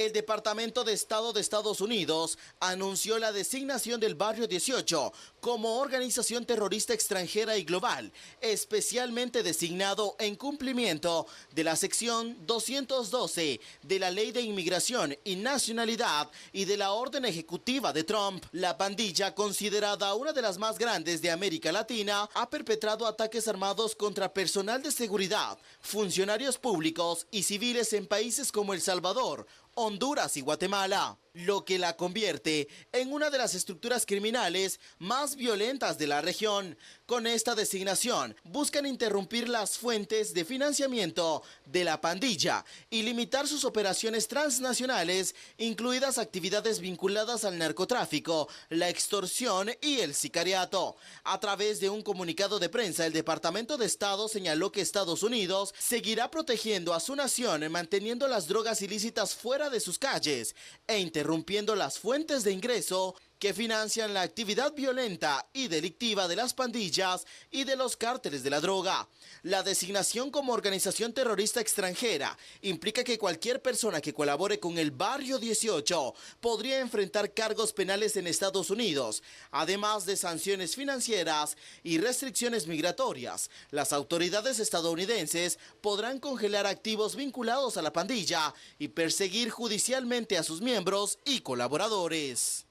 El Departamento de Estado de Estados Unidos anunció la designación del Barrio 18 como organización terrorista extranjera y global, especialmente designado en cumplimiento de la sección 212 de la Ley de Inmigración y Nacionalidad y de la orden ejecutiva de Trump. La pandilla, considerada una de las más grandes de América Latina, ha perpetrado ataques armados contra personal de seguridad, funcionarios públicos y civiles en países como El Salvador, Honduras y Guatemala, lo que la convierte en una de las estructuras criminales más violentas de la región. Con esta designación, buscan interrumpir las fuentes de financiamiento de la pandilla y limitar sus operaciones transnacionales, incluidas actividades vinculadas al narcotráfico, la extorsión y el sicariato. A través de un comunicado de prensa, el Departamento de Estado señaló que Estados Unidos seguirá protegiendo a su nación, manteniendo las drogas ilícitas fuera de sus calles e interrumpiendo las fuentes de ingreso que financian la actividad violenta y delictiva de las pandillas y de los cárteles de la droga. La designación como organización terrorista extranjera implica que cualquier persona que colabore con el Barrio 18 podría enfrentar cargos penales en Estados Unidos, además de sanciones financieras y restricciones migratorias. Las autoridades estadounidenses podrán congelar activos vinculados a la pandilla y perseguir judicialmente a sus miembros y colaboradores.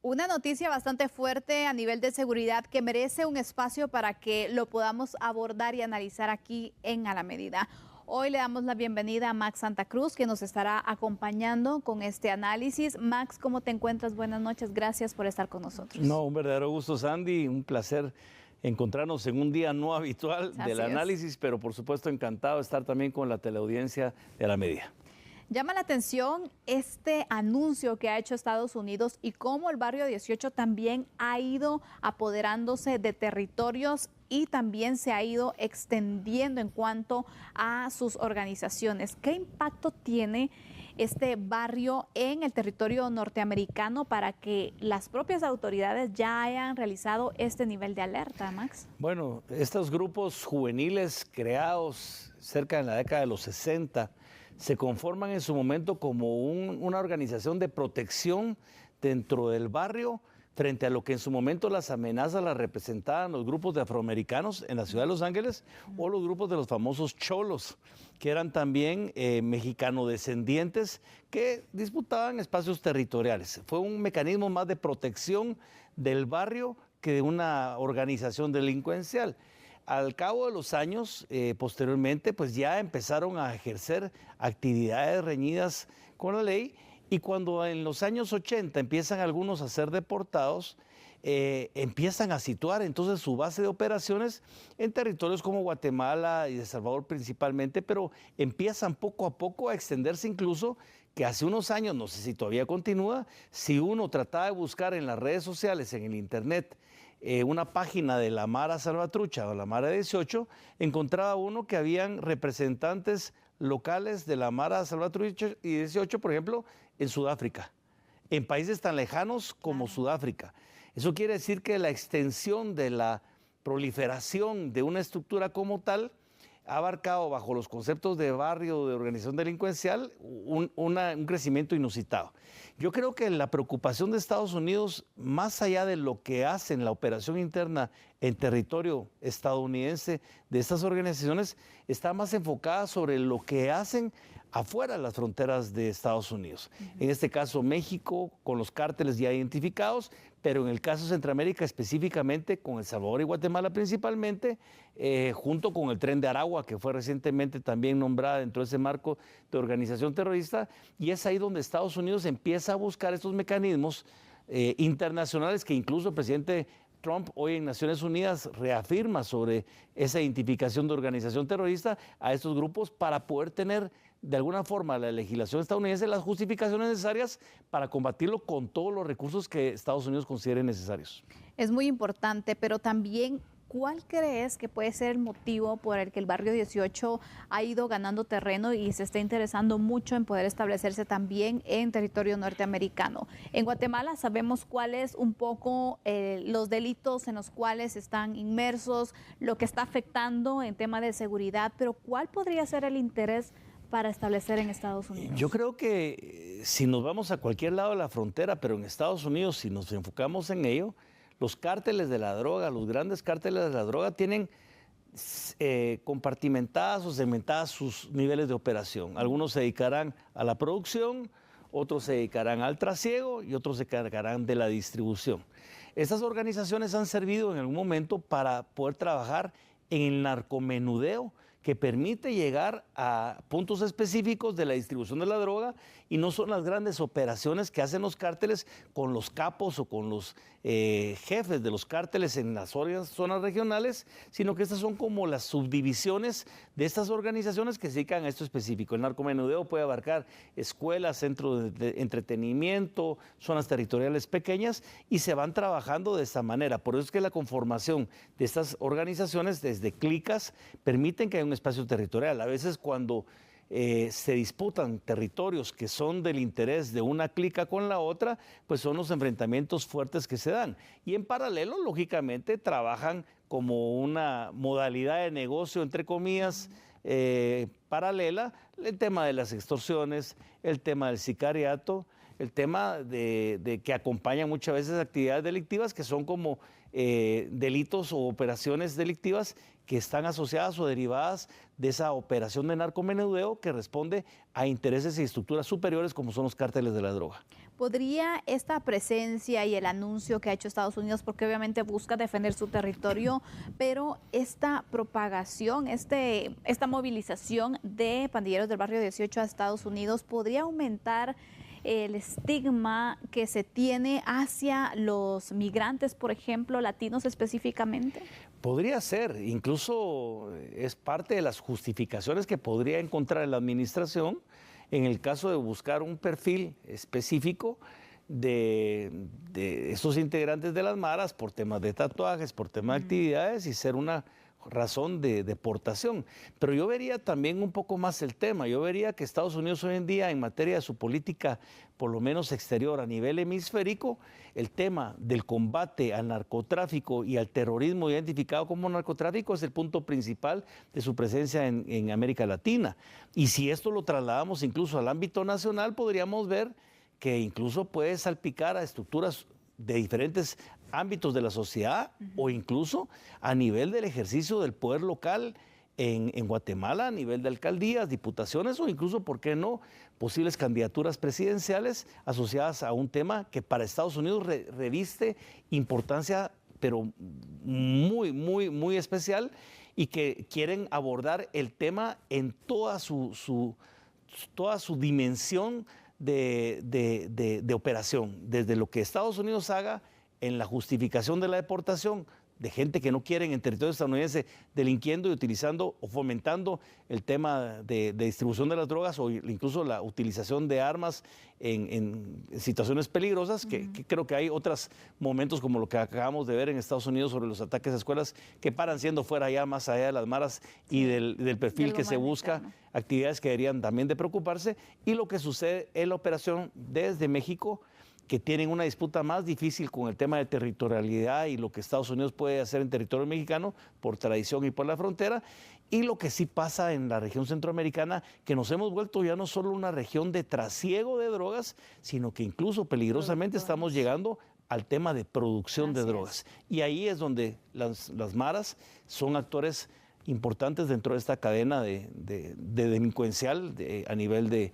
Una noticia bastante fuerte a nivel de seguridad que merece un espacio para que lo podamos abordar y analizar aquí en A la Medida. Hoy le damos la bienvenida a Max Santa Cruz, que nos estará acompañando con este análisis. Max, ¿cómo te encuentras? Buenas noches, gracias por estar con nosotros. No, un verdadero gusto, Sandy, un placer encontrarnos en un día no habitual del análisis, pero por supuesto encantado de estar también con la teleaudiencia de A la Medida. Llama la atención este anuncio que ha hecho Estados Unidos y cómo el Barrio 18 también ha ido apoderándose de territorios y también se ha ido extendiendo en cuanto a sus organizaciones. ¿Qué impacto tiene este barrio en el territorio norteamericano para que las propias autoridades ya hayan realizado este nivel de alerta, Max? Bueno, estos grupos juveniles creados cerca de la década de los 60 se conforman en su momento como una organización de protección dentro del barrio frente a lo que en su momento las amenazas las representaban los grupos de afroamericanos en la ciudad de Los Ángeles o los grupos de los famosos cholos, que eran también mexicanodescendientes que disputaban espacios territoriales. Fue un mecanismo más de protección del barrio que de una organización delincuencial. Al cabo de los años, posteriormente, pues ya empezaron a ejercer actividades reñidas con la ley y cuando en los años 80 empiezan algunos a ser deportados, empiezan a situar entonces su base de operaciones en territorios como Guatemala y El Salvador principalmente, pero empiezan poco a poco a extenderse incluso que hace unos años, no sé si todavía continúa, si uno trataba de buscar en las redes sociales, en el internet, una página de la Mara Salvatrucha o la Mara 18, encontraba uno que habían representantes locales de la Mara Salvatrucha y 18, por ejemplo, en Sudáfrica, en países tan lejanos como Sudáfrica. Eso quiere decir que la extensión de la proliferación de una estructura como tal ha abarcado bajo los conceptos de barrio, de organización delincuencial, un crecimiento inusitado. Yo creo que la preocupación de Estados Unidos, más allá de lo que hacen la operación interna en territorio estadounidense de estas organizaciones, está más enfocada sobre lo que hacen afuera de las fronteras de Estados Unidos. En este caso México, con los cárteles ya identificados, pero en el caso de Centroamérica específicamente, con El Salvador y Guatemala principalmente, junto con el Tren de Aragua, que fue recientemente también nombrada dentro de ese marco de organización terrorista, y es ahí donde Estados Unidos empieza a buscar estos mecanismos internacionales que incluso el presidente Trump hoy en Naciones Unidas reafirma sobre esa identificación de organización terrorista a estos grupos para poder tener de alguna forma la legislación estadounidense las justificaciones necesarias para combatirlo con todos los recursos que Estados Unidos considere necesarios. Es muy importante, pero también, ¿cuál crees que puede ser el motivo por el que el Barrio 18 ha ido ganando terreno y se está interesando mucho en poder establecerse también en territorio norteamericano? En Guatemala sabemos cuáles un poco los delitos en los cuales están inmersos, lo que está afectando en tema de seguridad, pero ¿cuál podría ser el interés para establecer en Estados Unidos? Yo creo que si nos vamos a cualquier lado de la frontera, pero en Estados Unidos, si nos enfocamos en ello, los cárteles de la droga, los grandes cárteles de la droga tienen compartimentadas o segmentadas sus niveles de operación. Algunos se dedicarán a la producción, otros se dedicarán al trasiego y otros se encargarán de la distribución. Estas organizaciones han servido en algún momento para poder trabajar en el narcomenudeo, que permite llegar a puntos específicos de la distribución de la droga, y no son las grandes operaciones que hacen los cárteles con los capos o con los jefes de los cárteles en las zonas regionales, sino que estas son como las subdivisiones de estas organizaciones que se dedican a esto específico. El narcomenudeo puede abarcar escuelas, centros de entretenimiento, zonas territoriales pequeñas, y se van trabajando de esta manera. Por eso es que la conformación de estas organizaciones desde clicas permiten que haya un espacio territorial. A veces cuando se disputan territorios que son del interés de una clica con la otra, pues son los enfrentamientos fuertes que se dan. Y en paralelo, lógicamente, trabajan como una modalidad de negocio, entre comillas, paralela, el tema de las extorsiones, el tema del sicariato, el tema de que acompañan muchas veces actividades delictivas que son como delitos o operaciones delictivas que están asociadas o derivadas de esa operación de narcomenudeo que responde a intereses y estructuras superiores como son los cárteles de la droga. ¿Podría esta presencia y el anuncio que ha hecho Estados Unidos, porque obviamente busca defender su territorio, pero esta propagación, esta movilización de pandilleros del barrio 18 a Estados Unidos, podría aumentar el estigma que se tiene hacia los migrantes, por ejemplo, latinos específicamente? Podría ser, incluso es parte de las justificaciones que podría encontrar la administración en el caso de buscar un perfil específico de estos integrantes de las maras por temas de tatuajes, por temas de actividades, y ser una razón de deportación. Pero yo vería también un poco más el tema. Yo vería que Estados Unidos hoy en día, en materia de su política, por lo menos exterior a nivel hemisférico, el tema del combate al narcotráfico y al terrorismo identificado como narcotráfico es el punto principal de su presencia en América Latina. Y si esto lo trasladamos incluso al ámbito nacional, podríamos ver que incluso puede salpicar a estructuras de diferentes ámbitos de la sociedad o incluso a nivel del ejercicio del poder local en Guatemala, a nivel de alcaldías, diputaciones o incluso, ¿por qué no?, posibles candidaturas presidenciales asociadas a un tema que para Estados Unidos reviste importancia, pero muy especial, y que quieren abordar el tema en toda su dimensión de operación, desde lo que Estados Unidos haga en la justificación de la deportación de gente que no quieren en territorio estadounidense, delinquiendo y utilizando o fomentando el tema de distribución de las drogas o incluso la utilización de armas en situaciones peligrosas, que creo que hay otros momentos como lo que acabamos de ver en Estados Unidos sobre los ataques a escuelas que paran siendo fuera ya más allá de las maras y del perfil que se busca, actividades que deberían también de preocuparse, y lo que sucede en la operación desde México, que tienen una disputa más difícil con el tema de territorialidad y lo que Estados Unidos puede hacer en territorio mexicano por tradición y por la frontera, y lo que sí pasa en la región centroamericana, que nos hemos vuelto ya no solo una región de trasiego de drogas, sino que incluso peligrosamente estamos llegando al tema de producción de drogas. Y ahí es donde las maras son actores importantes dentro de esta cadena de delincuencial a nivel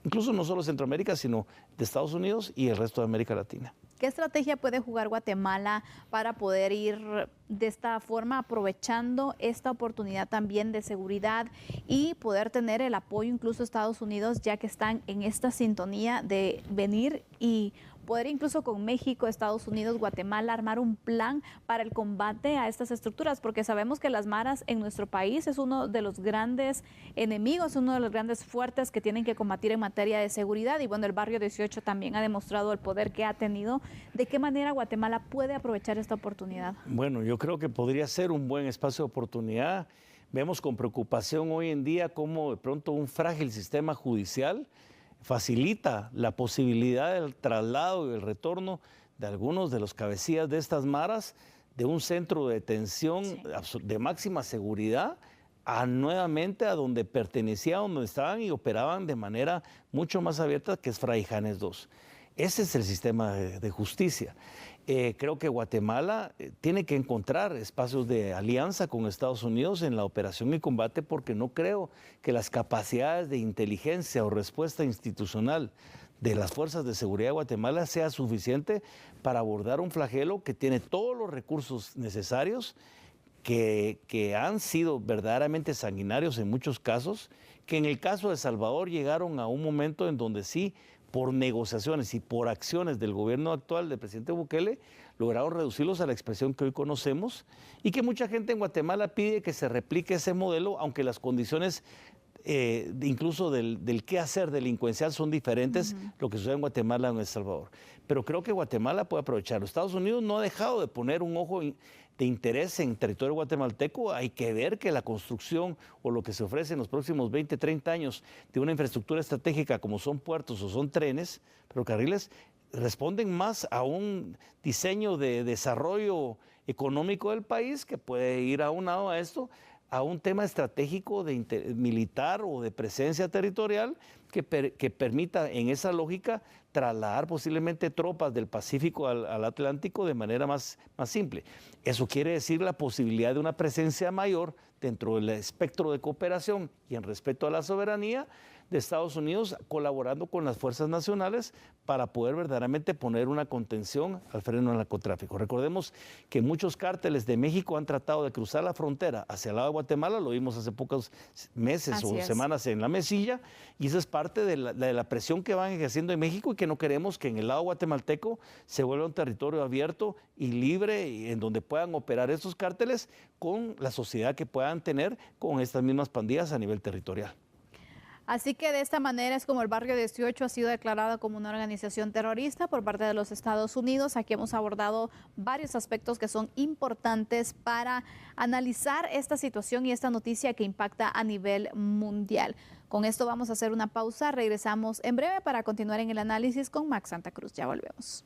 incluso no solo Centroamérica, sino de Estados Unidos y el resto de América Latina. ¿Qué estrategia puede jugar Guatemala para poder ir de esta forma aprovechando esta oportunidad también de seguridad y poder tener el apoyo incluso de Estados Unidos, ya que están en esta sintonía de venir y poder incluso con México, Estados Unidos, Guatemala, armar un plan para el combate a estas estructuras? Porque sabemos que las maras en nuestro país es uno de los grandes enemigos, uno de los grandes fuertes que tienen que combatir en materia de seguridad. Y bueno, el barrio 18 también ha demostrado el poder que ha tenido. ¿De qué manera Guatemala puede aprovechar esta oportunidad? Bueno, yo creo que podría ser un buen espacio de oportunidad. Vemos con preocupación hoy en día cómo de pronto un frágil sistema judicial facilita la posibilidad del traslado y el retorno de algunos de los cabecillas de estas maras de un centro de detención de máxima seguridad nuevamente a donde pertenecían, donde estaban y operaban de manera mucho más abierta, que es Fray Janes II. Ese es el sistema de justicia. Creo que Guatemala tiene que encontrar espacios de alianza con Estados Unidos en la operación y combate, porque no creo que las capacidades de inteligencia o respuesta institucional de las fuerzas de seguridad de Guatemala sea suficiente para abordar un flagelo que tiene todos los recursos necesarios, que han sido verdaderamente sanguinarios en muchos casos, que en el caso de Salvador llegaron a un momento en donde sí, por negociaciones y por acciones del gobierno actual del presidente Bukele, lograron reducirlos a la expresión que hoy conocemos, y que mucha gente en Guatemala pide que se replique ese modelo, aunque las condiciones incluso del qué hacer delincuencial son diferentes, lo que sucede en Guatemala o en El Salvador. Pero creo que Guatemala puede aprovecharlo. Estados Unidos no ha dejado de poner un ojo de interés en territorio guatemalteco. Hay que ver que la construcción o lo que se ofrece en los próximos 20, 30 años de una infraestructura estratégica como son puertos o son trenes, ferrocarriles, responden más a un diseño de desarrollo económico del país, que puede ir aunado a esto, a un tema estratégico militar o de presencia territorial que permita en esa lógica trasladar posiblemente tropas del Pacífico al Atlántico de manera más simple. Eso quiere decir la posibilidad de una presencia mayor dentro del espectro de cooperación y en respeto a la soberanía de Estados Unidos, colaborando con las fuerzas nacionales para poder verdaderamente poner una contención al freno del narcotráfico. Recordemos que muchos cárteles de México han tratado de cruzar la frontera hacia el lado de Guatemala, lo vimos hace pocos meses o semanas en la Mesilla, y eso es parte de la presión que van ejerciendo en México, y que no queremos que en el lado guatemalteco se vuelva un territorio abierto y libre, y en donde puedan operar estos cárteles con la sociedad que puedan tener con estas mismas pandillas a nivel territorial. Así que de esta manera es como el Barrio 18 ha sido declarado como una organización terrorista por parte de los Estados Unidos. Aquí hemos abordado varios aspectos que son importantes para analizar esta situación y esta noticia que impacta a nivel mundial. Con esto vamos a hacer una pausa. Regresamos en breve para continuar en el análisis con Max Santa Cruz. Ya volvemos.